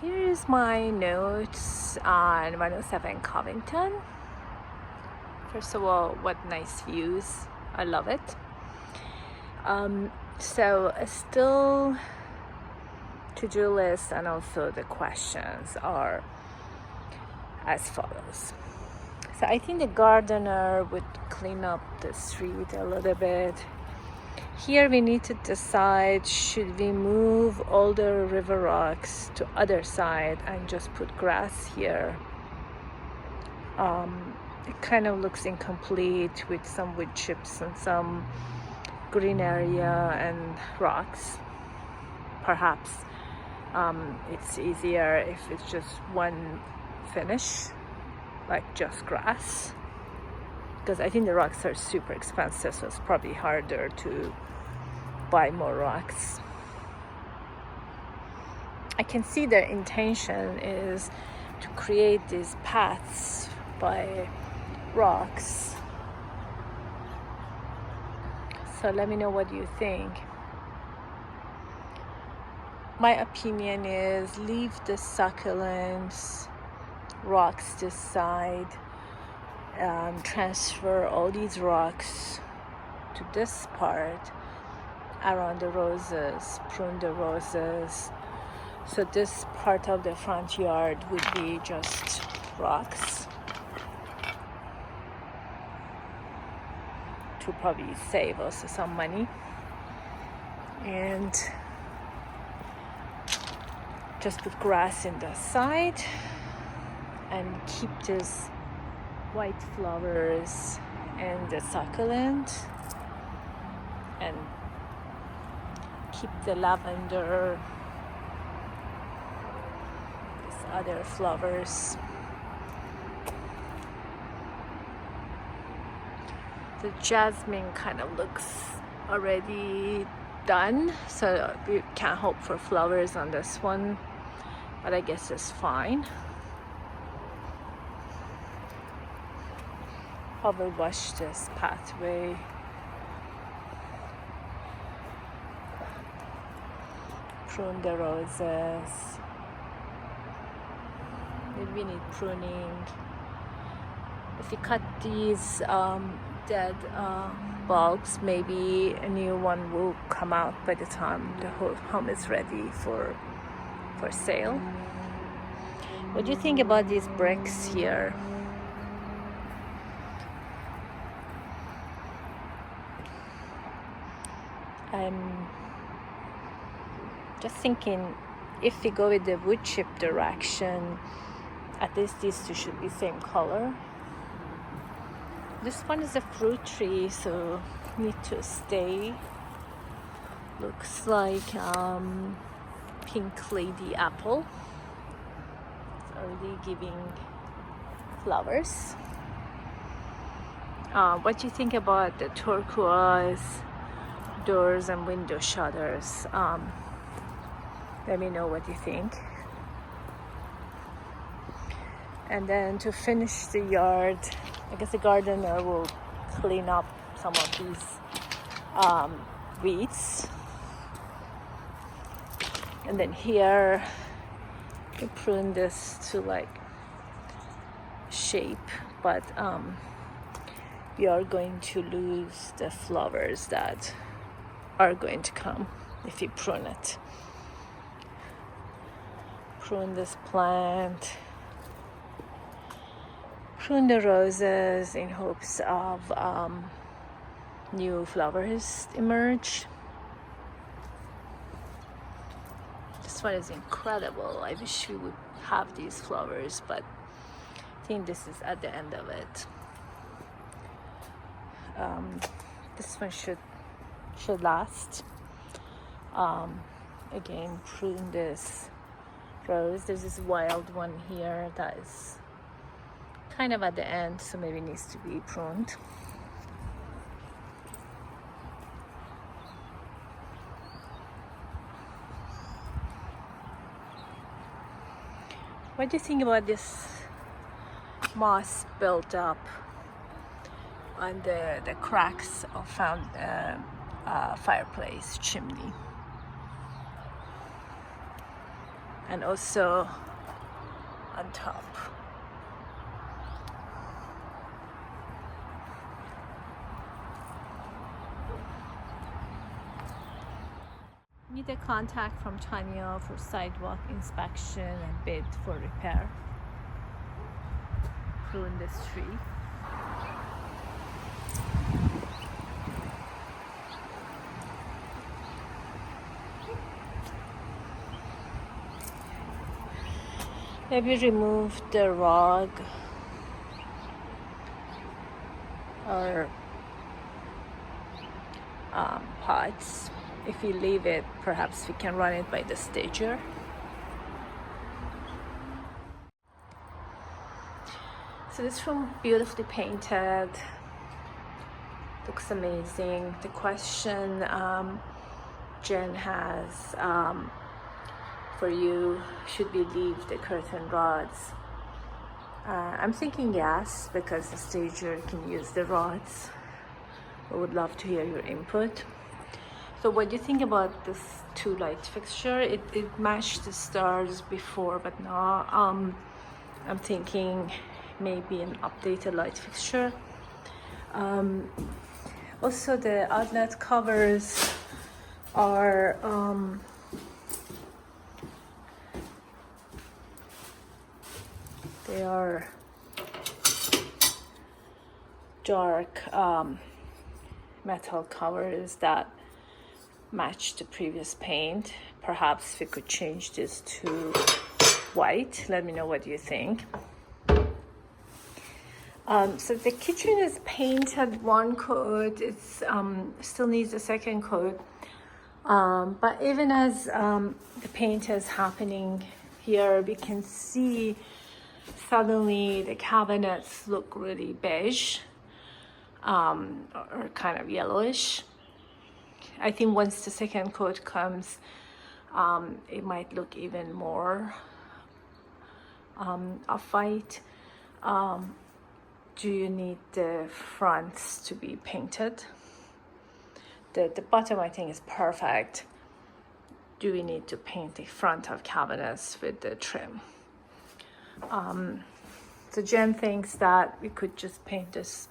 Here is my notes on 107 Covington. First of all, what nice views. I love it. So still to-do list and also the questions are as follows. So I think the gardener would clean up the street a little bit. Here we need to decide, should we move all the river rocks to other side and just put grass here? It kind of looks incomplete with some wood chips and some green area and rocks. Perhaps it's easier if it's just one finish, like just grass, because I think the rocks are super expensive, so it's probably harder to buy more rocks. I can see their intention is to create these paths by rocks. So let me know what you think. My opinion is leave the succulents, rocks this side, transfer all these rocks to this part around the roses, prune the roses. So this part of the front yard would be just rocks to probably save us some money, and just put grass in the side and keep these white flowers and the succulent, and keep the lavender, these other flowers. The jasmine kind of looks already done, so we can't hope for flowers on this one, but I guess it's fine. I will wash this pathway. Prune the roses. Maybe we need pruning. If you cut these dead bulbs, maybe a new one will come out by the time the whole home is ready for sale. What do you think about these bricks here? I'm just thinking, if we go with the wood chip direction, at least these two should be same color. This one is a fruit tree, so need to stay. Looks like pink lady apple. It's already giving flowers. What do you think about the turquoise doors and window shutters? Let me know what you think. And then to finish the yard, I guess the gardener will clean up some of these weeds. And then here, you prune this to like shape, but we are going to lose the flowers that are going to come if you prune it. Prune this plant. Prune the roses in hopes of new flowers emerge. This one is incredible. I wish we would have these flowers, but I think this is at the end of it. This one should last. Again, prune this rose. There's this wild one here that is kind of at the end, so maybe needs to be pruned. What do you think about this moss built up on the cracks of fireplace chimney? and also on top. Need a contact from Tanya for sidewalk inspection and bid for repair. Ruin this tree. Maybe remove the rug or pots. If we leave it, perhaps we can run it by the stager. So this room beautifully painted, looks amazing. The question Jen has for you, should we leave the curtain rods? I'm thinking yes, because the stager can use the rods. I would love to hear your input. So what do you think about this 2 light fixture? It matched the stars before, but now I'm thinking maybe an updated light fixture. Also the outlet covers are they are dark metal covers that match the previous paint. Perhaps we could change this to white. Let me know what you think. So the kitchen is painted 1 coat. It's still needs a 2nd coat. But even as the paint is happening here, we can see suddenly the cabinets look really beige or kind of yellowish. I think once the 2nd coat comes, it might look even more off-white. Do you need the fronts to be painted? The bottom I think is perfect. Do we need to paint the front of cabinets with the trim? So Jen thinks that we could just paint this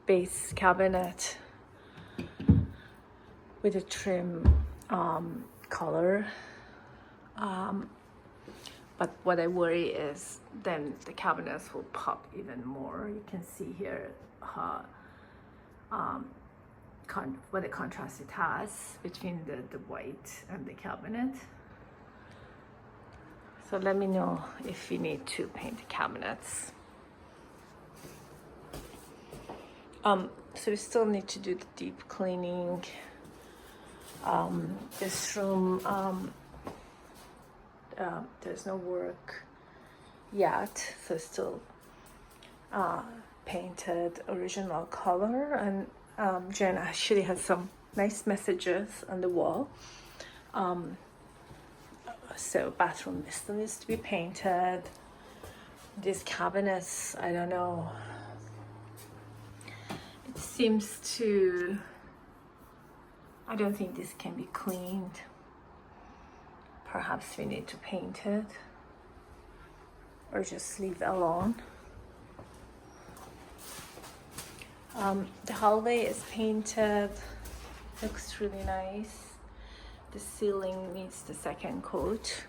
base cabinet with a trim color. But what I worry is then the cabinets will pop even more. You can see here how what a contrast it has between the white and the cabinet. So let me know if you need to paint the cabinets. So we still need to do the deep cleaning. This room, there's no work yet, so still painted original color, and Jen actually has some nice messages on the wall. So bathroom still needs to be painted. These cabinets, I don't know, it seems to, I don't think this can be cleaned. Perhaps we need to paint it or just leave it alone. The hallway is painted, looks really nice. The ceiling needs the 2nd coat.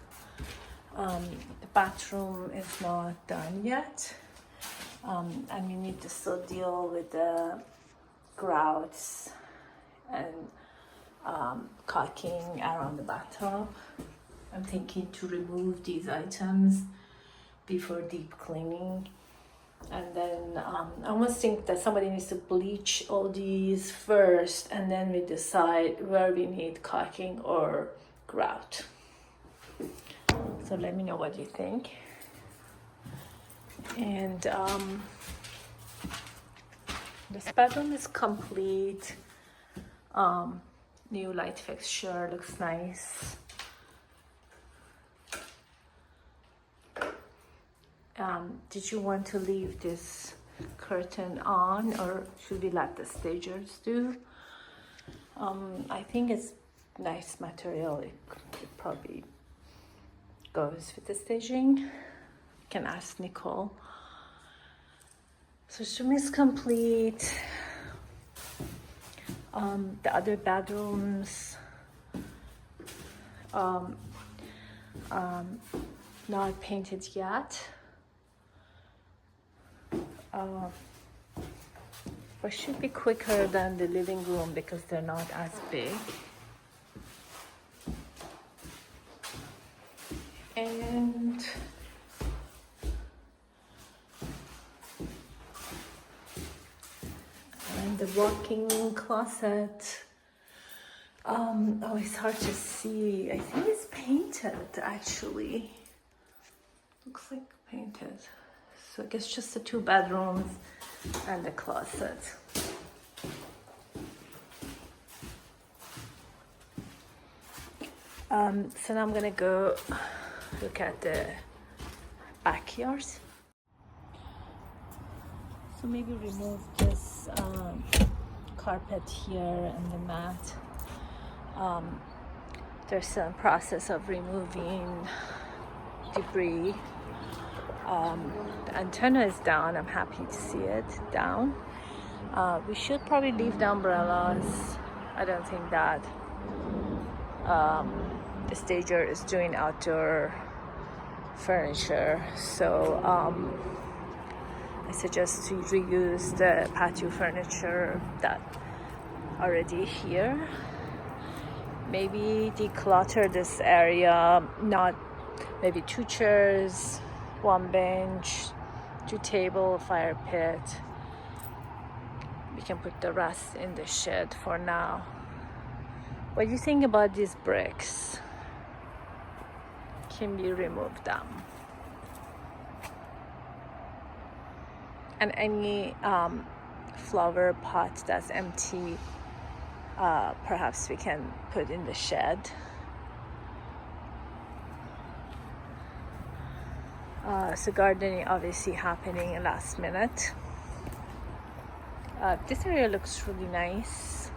The bathroom is not done yet, and we need to still deal with the grouts and caulking around the bathtub. I'm thinking to remove these items before deep cleaning, and then I almost think that somebody needs to bleach all these first, and then we decide where we need caulking or grout. So let me know what you think. And this bedroom is complete. New light fixture, looks nice. Did you want to leave this curtain on, or should we let the stagers do? I think it's nice material. It could probably goes with the staging. You can ask Nicole. So this room is complete. The other bedrooms not painted yet. But should be quicker than the living room because they're not as big. And the walk-in closet. Oh, it's hard to see. I think it's painted actually. Looks like painted. So I guess just the 2 bedrooms and the closet. So now I'm gonna go look at the backyard. So maybe remove this carpet here and the mat. There's some process of removing debris. The antenna is down. I'm happy to see it down. We should probably leave the umbrellas. I don't think that the stager is doing outdoor furniture, so I suggest to reuse the patio furniture that already here. Maybe declutter this area, not maybe 2 chairs, 1 bench, 2 table, fire pit. We can put the rest in the shed for now. What do you think about these bricks? Can we remove them? And any flower pot that's empty, perhaps we can put in the shed. So gardening obviously happening last minute. This area looks really nice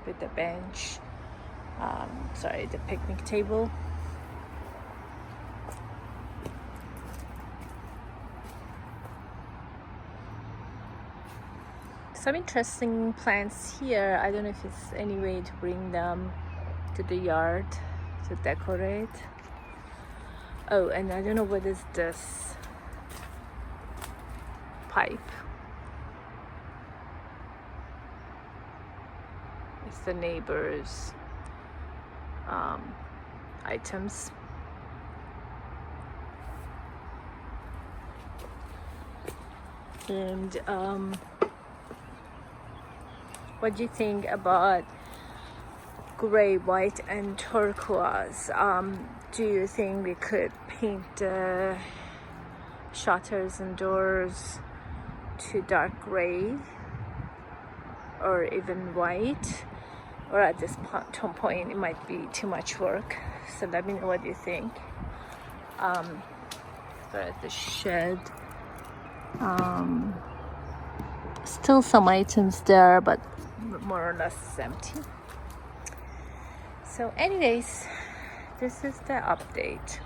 with the bench. The picnic table. Some interesting plants here. I don't know if it's any way to bring them to the yard to decorate. Oh, and I don't know what is this pipe. It's the neighbor's items. And what do you think about gray, white, and turquoise? Do you think we could paint the shutters and doors to dark gray or even white? Or at this point it might be too much work, so let me know what you think. So at the shed, still some items there, but more or less empty. So anyways, this is the update.